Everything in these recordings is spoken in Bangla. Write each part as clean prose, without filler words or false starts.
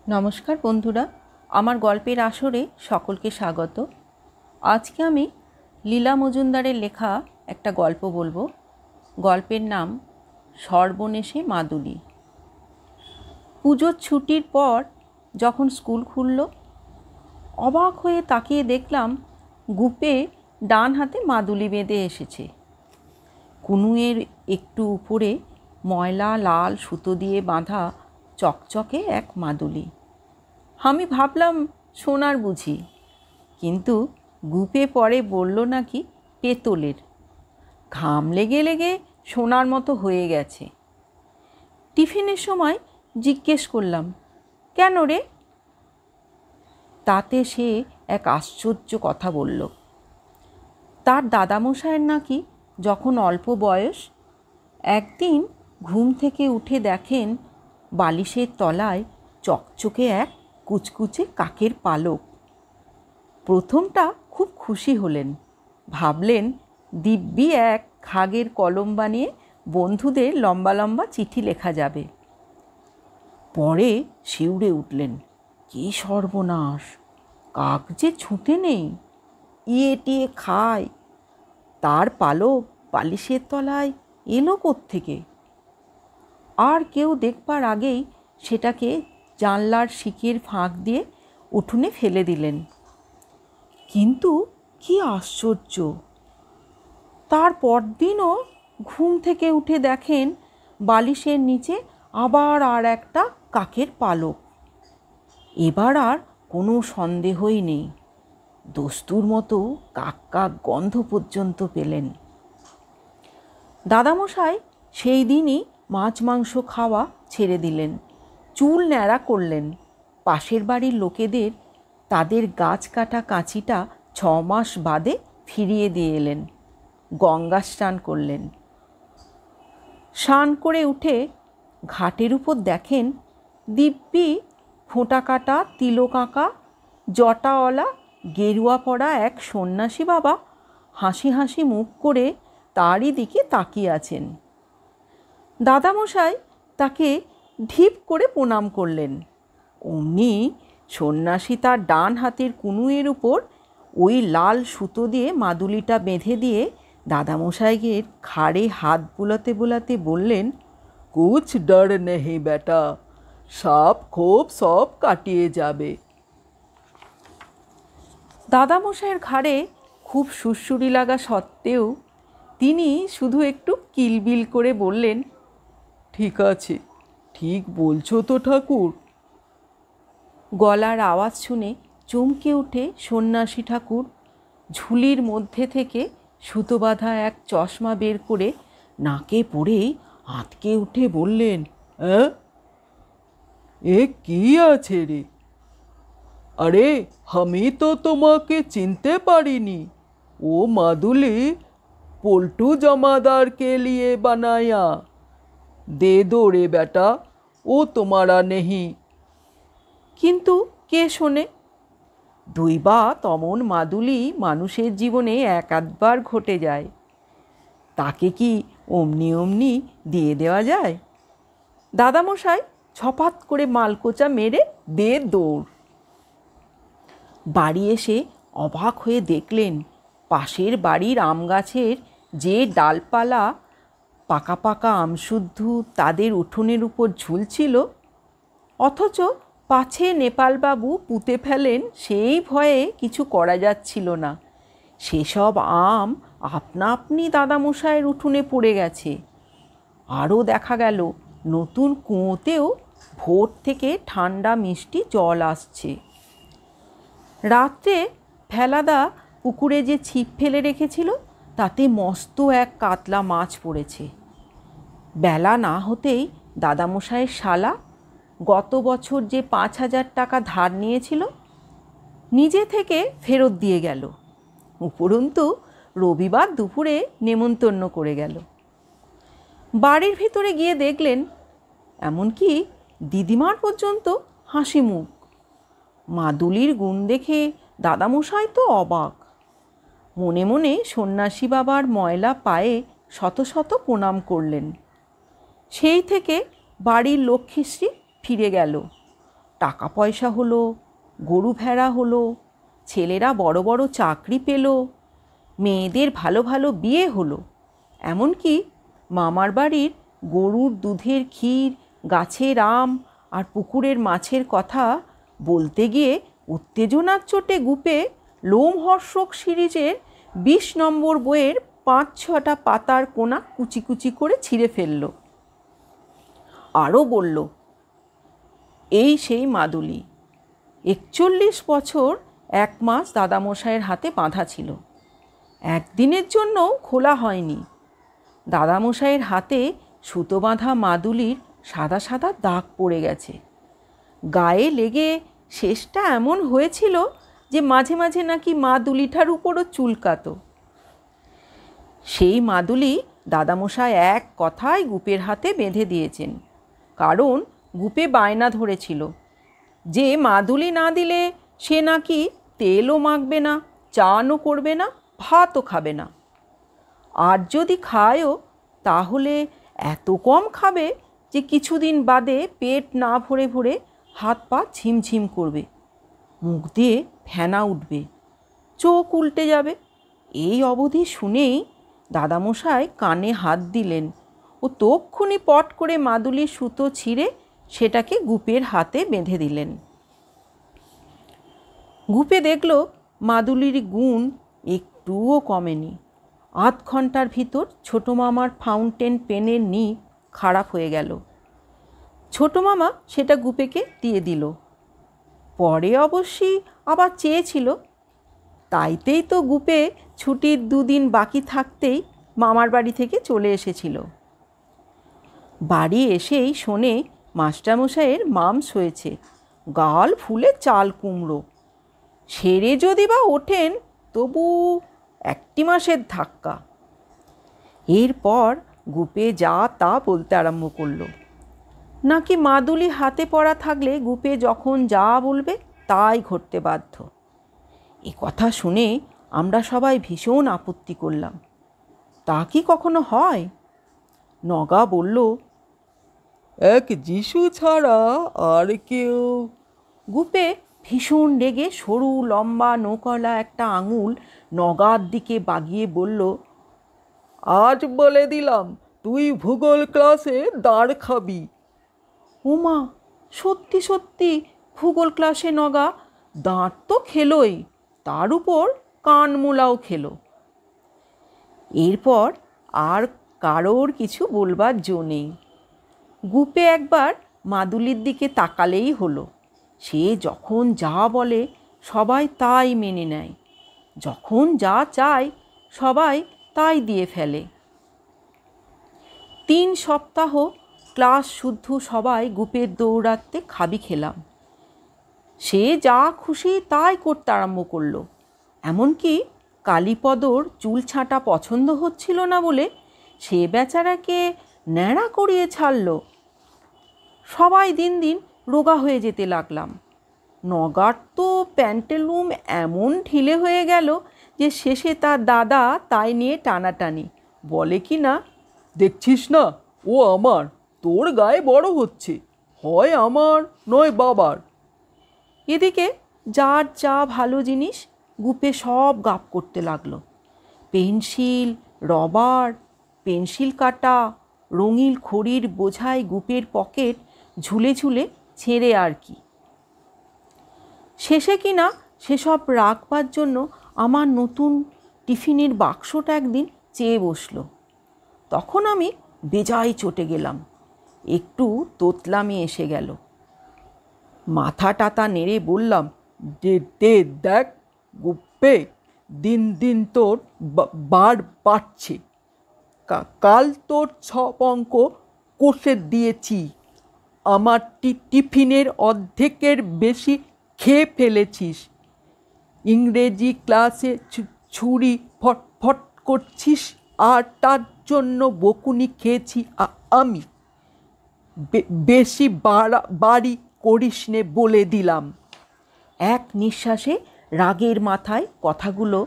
নমস্কার বন্ধুরা, আমার গল্পের আসরে সকলকে স্বাগত। আজকে আমি লীলা মজুমদারের লেখা একটা গল্প বলবো। গল্পের নাম সর্বনেশে মাদুলি। পুজোর ছুটির পর যখন স্কুল খুলল, অবাক হয়ে তাকিয়ে দেখলাম গুপে ডান হাতে মাদুলি বেঁধে এসেছে। কুনুয়ের একটু উপরে ময়লা লাল সুতো দিয়ে বাঁধা চকচকে এক মাদুলি। আমি ভাবলাম সোনার বুঝি, কিন্তু গুপে পরে বলল নাকি পেতলের। ঘাম লেগে লেগে সোনার মতো হয়ে গেছে। টিফিনের সময় জিজ্ঞেস করলাম, কেন রে? তাতে সে এক আশ্চর্য কথা বলল। তার দাদামশায়ের নাকি যখন অল্প বয়স, একদিন ঘুম থেকে উঠে দেখেন বালিশের তলায় চকচকে এক কুচকুচে কাকের পালক। প্রথমটা খুব খুশি হলেন, ভাবলেন দিব্যি এক খাগের কলম বানিয়ে বন্ধুদের লম্বা লম্বা চিঠি লেখা যাবে। পরে শিউরে উঠলেন, কি সর্বনাশ, কাক যে ছুটে নেই, ইয়ে টিয়ে খায়, তার পালক বালিশের তলায় এলো কোত্থেকে? আর কেউ দেখবার আগেই সেটাকে জানলার শিকের ফাঁক দিয়ে উঠোনে ফেলে দিলেন। কিন্তু কি আশ্চর্য, তার পরদিনও ঘুম থেকে উঠে দেখেন বালিশের নিচে আবার আর একটা কাকের পালক। এবার আর কোনো সন্দেহই নেই, দস্তুর মতো কাক কাক গন্ধ পর্যন্ত পেলেন। দাদামশাই সেই দিনই মাছ মাংস খাওয়া ছেড়ে দিলেন, চুল ন্যাড়া করলেন। পাশের বাড়ির লোকেদের তাদের গাছ কাটা কাঁচিটা 6 মাস বাদে ফিরিয়ে দিয়ে এলেন। গঙ্গা স্নান করলেন। স্নান করে উঠে ঘাটের উপর দেখেন দিব্যি ফোঁটা কাটা তিলক আঁকা জটাওয়ালা গেরুয়া পরা এক সন্ন্যাসী বাবা হাসি হাসি মুখ করে তারই দিকে তাকিয়ে আছেন। দাদামশাই তাকে ঢিপ করে প্রণাম করলেন। অমনি সন্ন্যাসী তার ডান হাতের কুনুয়ের উপর ওই লাল সুতো দিয়ে মাদুলিটা বেঁধে দিয়ে দাদামশাইকে ঘাড়ে হাত বুলাতে বুলাতে বললেন, কুছ ডর নেই বেটা, সাপ খোপ সব কাটিয়ে যাবে। দাদামশাইয়ের ঘাড়ে খুব সুড়সুড়ি লাগা সত্ত্বেও তিনি শুধু একটু কিলবিল করে বললেন, ঠিক আছে, ঠিক বলছো তো ঠাকুর। গলার আওয়াজ শুনে চমকে উঠে সন্ন্যাসী ঠাকুর ঝুলির মধ্যে থেকে সুতো বাঁধা এক চশমা বের করে নাকে পড়েই আঁতকে উঠে বললেন, এ কি আছে রে? আরে আমি তো তোমাকে চিনতে পারিনি, ও মাদুলি পল্টু জমাদার কে লিয়ে বানায়া, দে দো রে বেটা, ও তোমারা নেহি। কিন্তু কে শোনে? দৈবা তমন মাদুলি মানুষের জীবনে এক আধবার ঘটে যায়, তাকে কি অমনি অমনি দিয়ে দেওয়া যায়? দাদামশাই ছপাত করে মালকোচা মেরে দে দৌড়। বাড়ি এসে অবাক হয়ে দেখলেন পাশের বাড়ির আম গাছের যে ডালপালা পাকা পাকা আমশুদ্ধ তাদের উঠোনের উপর ঝুলছিল, অথচ পাছে নেপালবাবু পুঁতে ফেলেন সেই ভয়ে কিছু করা যাচ্ছিল না, সেসব আম আপনা আপনি দাদামশাইয়ের উঠোনে পড়ে গেছে। আরও দেখা গেল নতুন কুয়োতেও ভোর থেকে ঠান্ডা মিষ্টি জল আসছে। রাত্রে ফেলাদা পুকুরে যে ছিপ ফেলে রেখেছিল তাতে মস্ত এক কাতলা মাছ পড়েছে। বেলা না হতেই দাদামশাইয়ের শালা গত বছর যে 5,000 টাকা ধার নিয়েছিল নিজে থেকে ফেরত দিয়ে গেল, উপরন্তু রবিবার দুপুরে নেমন্তন্ন করে গেল। বাড়ির ভিতরে গিয়ে দেখলেন এমনকি দিদিমার পর্যন্ত হাসি মুখ। মাদুলির গুণ দেখে দাদামশাই তো অবাক। মনে মনে সন্ন্যাসী বাবার ময়লা পায়ে শত শত প্রণাম করলেন। সেই থেকে বাড়ির লক্ষ্মীশ্রী ফিরে গেল, টাকা পয়সা হলো, গরু ভেড়া হলো, ছেলেরা বড় বড় চাকরি পেল, মেয়েদের ভালো ভালো বিয়ে হলো, এমনকি মামার বাড়ির গরুর দুধের ক্ষীর, গাছের আম আর পুকুরের মাছের কথা বলতে গিয়ে উত্তেজনার চোটে গুপে লোমহর্ষক সিরিজের 20 নম্বর বইয়ের 5-6টা পাতার কোনা কুচি কুচি করে ছিঁড়ে ফেলল। আরও বলল, এই সেই মাদুলি, 41 বছর 1 মাস দাদামশাইয়ের হাতে বাঁধা ছিল, একদিনের জন্যও খোলা হয়নি। দাদামশাইয়ের হাতে সুতো বাঁধা মাদুলির সাদা সাদা দাগ পড়ে গেছে, গায়ে লেগে শেষটা এমন হয়েছিল যে মাঝে মাঝে নাকি মাদুলিটার উপরও চুলকাতো। সেই মাদুলি দাদামশাই এক কথায় গুপের হাতে বেঁধে দিয়েছেন, কারণ গুপে বায়না ধরেছিল যে মাদুলি না দিলে সে নাকি তেলও মাখবে না, চানও করবে না, ভাতও খাবে না। আর যদি খায়ও তাহলে এত কম খাবে যে কিছুদিন বাদে পেট না ভরে ভরে হাত পা ঝিমঝিম করবে, মুখ দিয়ে ফেনা উঠবে, চোখ উল্টে যাবে। এই অবধি শুনেই দাদামশাই কানে হাত দিলেন ও তক্ষুনি পট করে মাদুলির সুতো ছিঁড়ে সেটাকে গুপের হাতে বেঁধে দিলেন। গুপে দেখল মাদুলির গুণ একটুও কমেনি। 8 ঘন্টার ভিতর ছোটো মামার ফাউন্টেন পেনের নিব খারাপ হয়ে গেল। ছোটো মামা সেটা গুপেকে দিয়ে দিল। পরে অবশ্যই আবার চেয়েছিল, তাইতেই তো গুপে ছুটির 2 দিন বাকি থাকতেই মামার বাড়ি থেকে চলে এসেছিল। বাড়ি এসেই শোনে মাস্টারমশাইয়ের মামস হয়েছে, গাল ফুলে চাল কুমড়ো। সেরে যদি বা ওঠেন তবু 1 মাসের ধাক্কা। এরপর গুপে যা তা বলতে আরম্ভ করলো, নাকি মাদুলি হাতে পড়া থাকলে গুপে যখন যা বলবে তাই ঘটতে বাধ্য। এ কথা শুনে আমরা সবাই ভীষণ আপত্তি করলাম। তা কি কখনো হয়? নগা বলল, এক যিশু ছাড়া আর কেউ। গুপে ভীষণ রেগে সরু লম্বা নৌকলা একটা আঙুল নগার দিকে বাগিয়ে বলল, আজ বলে দিলাম তুই ভূগোল ক্লাসে দাঁড় খাবি। ওমা, সত্যি সত্যি ভূগোল ক্লাসে নগা দাঁড় তো খেলোই, তার উপর কানমোলাও খেলো। এরপর আর কারোর কিছু বলবার জো নেই। গুপে একবার মাদুলির দিকে তাকালেই হলো, সে যখন যা বলে সবাই তাই মেনে নেয়, যখন যা চায় সবাই তাই দিয়ে ফেলে। 3 সপ্তাহ ক্লাস শুদ্ধ সবাই গুপের দৌড়াতে খাবি খেলাম। সে যা খুশি তাই করতে আরম্ভ করলো। এমনকি কালীপদর চুল ছাঁটা পছন্দ হচ্ছিল না বলে সে বেচারাকে ন্যাড়া করিয়ে ছাড়ল। সবাই দিন দিন রোগা হয়ে যেতে লাগলাম। নগার তো প্যান্টেলুম এমন ঢিলে হয়ে গেল যে শেষে তার দাদা তাই নিয়ে টানাটানি, বলে কি না, দেখছিস না, ও আমার, তোর গায়ে বড় হচ্ছে, হয় আমার নয় বাবার। এদিকে যার যা ভালো জিনিস গুপে সব গাপ করতে লাগলো। পেন্সিল, রবার, পেন্সিল কাটা, রঙিন খড়ির বোঝাই গুপের পকেট ঝুলে ঝুলে ছেঁড়ে আর কি। শেষে কিনা সেসব রাখবার জন্য আমার নতুন টিফিনের বাক্সটা একদিন চেয়ে বসলো। তখন আমি বেজায় চটে গেলাম, একটু তোতলামি এসে গেল। মাথা টাতা নেড়ে বললাম, দে দেখ গুপ্পে, দিন দিন তোর বার বাড়ছে। কাল তোর 6 অঙ্ক কষে দিয়েছি, আমার টিফিনের অর্ধেকের বেশি খেয়ে ফেলেছিস। ইংরেজি ক্লাসে ছুরি ফট করছিস, আর তার জন্য বকুনি খেয়েছি আমি। বেশি বাড়ি করিস নে বলে দিলাম। এক নিঃশ্বাসে রাগের মাথায় কথাগুলো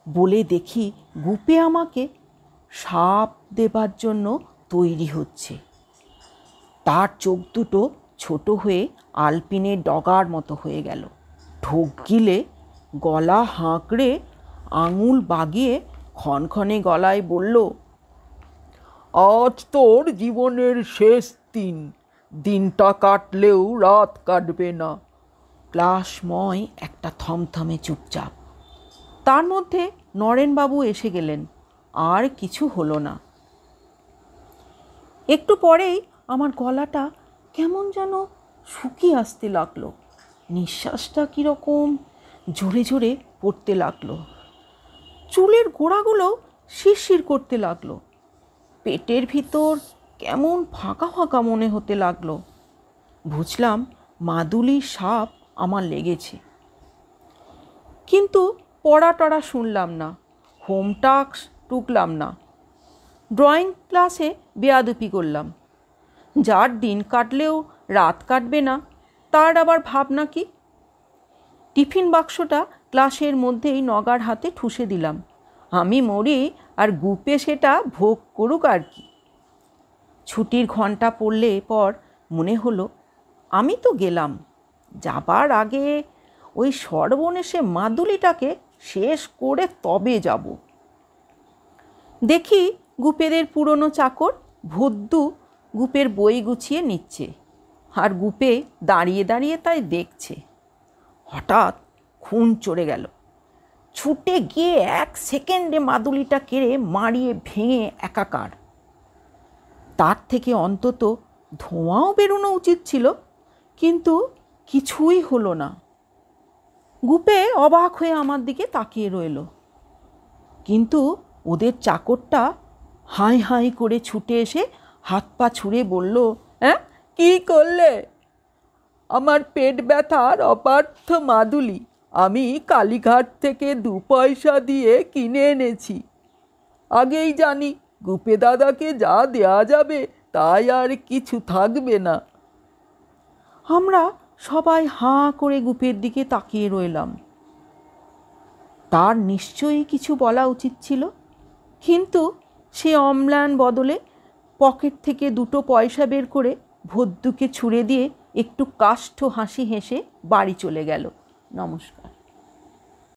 বলে দেখি গুপে আমাকে শাপ দেবার জন্য তৈরি হচ্ছে। তার চোখ দুটো ছোট হয়ে আলপিনের ডগার মতো হয়ে গেল। ঢোক গিলে গলা হাঁকড়ে আঙুল বাগিয়ে ক্ষণক্ষণে গলায় বলল, আজ তোর জীবনের শেষ দিন, দিনটা কাটলেও রাত কাটবে না। ক্লাসময় একটা থমথমে চুপচাপ। তার মধ্যে নরেনবাবু এসে গেলেন। আর কিছু হলো না। একটু পরেই আমার গলাটা কেমন যেন শুকিয়ে আসতে লাগলো। নিঃশ্বাসটা কীরকম জোরে জোরে পড়তে লাগলো। চুলের গোড়াগুলো শিরশির করতে লাগলো। পেটের ভিতর কেমন ফাঁকা ফাঁকা মনে হতে লাগলো। বুঝলাম মাদুলির সাপ আমার লেগেছে। কিন্তু পড়া টড়া শুনলাম না, হোম টাস্ক টুকলাম না, ড্রয়িং ক্লাসে বেয়াদুপি করলাম। যার দিন কাটলেও রাত কাটবে না, তার আবার ভাবনা কি? টিফিন বাক্সটা ক্লাসের মধ্যেই নগার হাতে ঠুসে দিলাম। আমি মরি আর গুপে সেটা ভোগ করুক আর কি। ছুটির ঘন্টা পড়লে পর মনে হলো আমি তো গেলাম, যাবার আগে ওই সর্বনেশে মাদুলিটাকে শেষ করে তবে যাব। দেখি গুপেদের পুরনো চাকর ভদ্দু গুপের বই গুছিয়ে নিচ্ছে, আর গুপে দাঁড়িয়ে দাঁড়িয়ে তাই দেখছে। হঠাৎ খুন চড়ে গেল। ছুটে গিয়ে 1 সেকেন্ডে মাদুলিটা কেড়ে মারিয়ে ভেঙে একাকার। তার থেকে অন্তত ধোঁয়াও বেরোনো উচিত ছিল, কিন্তু কিছুই হলো না। গুপে অবাক হয়ে আমার দিকে তাকিয়ে রইল। কিন্তু ওদের চাকরটা হাই হাই করে ছুটে এসে হাত পা ছুঁড়ে বলল, হ্যাঁ, কি করলে? আমার পেট ব্যথার অপার্থ মাদুলি আমি কালীঘাট থেকে 2 পয়সা দিয়ে কিনে এনেছি। আগেই জানি গুপে দাদাকে যা দেয়া যাবে তাই আর কিছু থাকবে না। আমরা সবাই হাঁ করে গুপের দিকে তাকিয়ে রইলাম। তার নিশ্চয়ই কিছু বলা উচিত ছিল, কিন্তু সে অম্লান বদলে পকেট থেকে 2 পয়সা বের করে ভদ্দুকে ছুঁড়ে দিয়ে একটু কাষ্ঠ হাসি হেসে বাড়ি চলে গেল। নমস্কার।